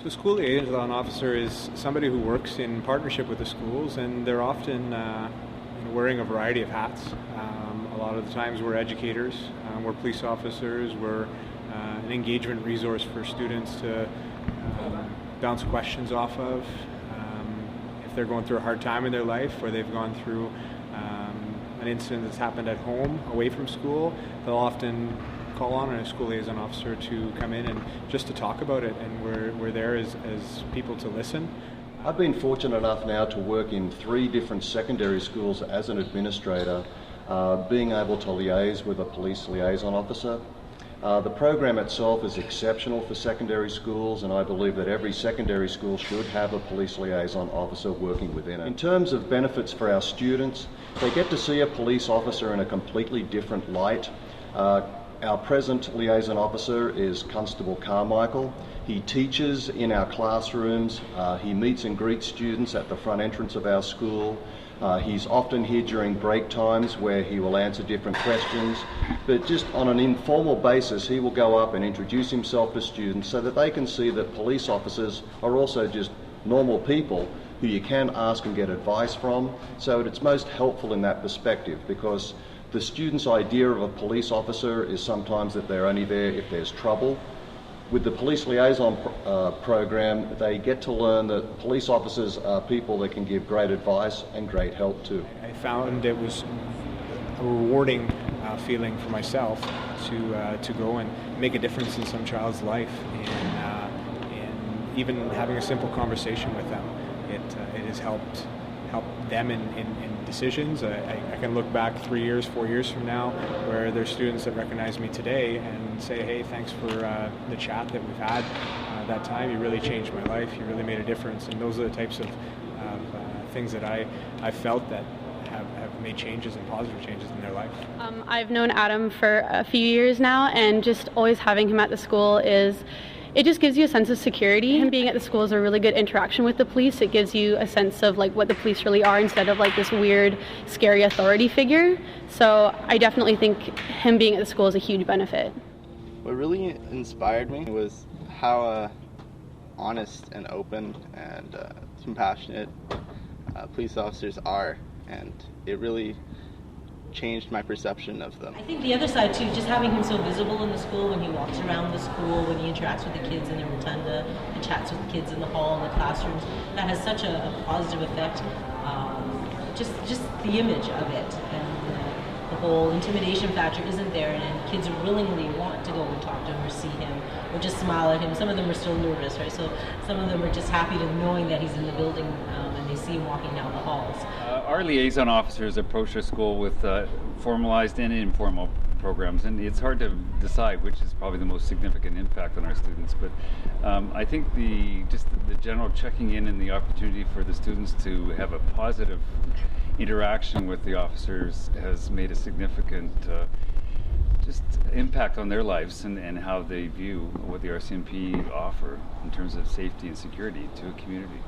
The school liaison officer is somebody who works in partnership with the schools, and they're often wearing a variety of hats. A lot of the times we're educators, we're police officers, we're an engagement resource for students to bounce questions off of. If they're going through a hard time in their life, or they've gone through an incident that's happened at home, away from school, they'll often call on a school liaison officer to come in and just to talk about it, and we're there as people to listen. I've been fortunate enough now to work in 3 different secondary schools as an administrator, being able to liaise with a police liaison officer. The program itself is exceptional for secondary schools, and I believe that every secondary school should have a police liaison officer working within it. In terms of benefits for our students, they get to see a police officer in a completely different light. Our present liaison officer is Constable Carmichael. He teaches in our classrooms, he meets and greets students at the front entrance of our school. He's often here during break times where he will answer different questions, but just on an informal basis he will go up and introduce himself to students so that they can see that police officers are also just normal people who you can ask and get advice from. So it's most helpful in that perspective, because the student's idea of a police officer is sometimes that they're only there if there's trouble. With the police liaison program, they get to learn that police officers are people that can give great advice and great help too. I found it was a rewarding feeling for myself to go and make a difference in some child's life, and even having a simple conversation with them. It has helped them in decisions. I can look back 3 years, 4 years from now, where there's students that recognize me today and say, hey, thanks for the chat that we've had that time. You really changed my life. You really made a difference. And those are the types of things that I felt that have made changes and positive changes in their life. I've known Adam for a few years now, and just always having him at the school it just gives you a sense of security. Him being at the school is a really good interaction with the police. It gives you a sense of like what the police really are, instead of like this weird, scary authority figure. So I definitely think him being at the school is a huge benefit. What really inspired me was how honest and open and compassionate police officers are, and it really changed my perception of them. I think the other side too, just having him so visible in the school, when he walks around the school, when he interacts with the kids in the rotunda, and chats with the kids in the hall, in the classrooms, that has such a positive effect. Just the image of it, and the whole intimidation factor isn't there, and kids willingly want to go and talk to him or see him or just smile at him. Some of them are still nervous, right? So some of them are just happy to knowing that he's in the building, and they see him walking down the halls. Our liaison officers approach our school with formalized and informal programs, and it's hard to decide which is probably the most significant impact on our students. But I think the general checking in and the opportunity for the students to have a positive interaction with the officers has made a significant impact on their lives and how they view what the RCMP offer in terms of safety and security to a community.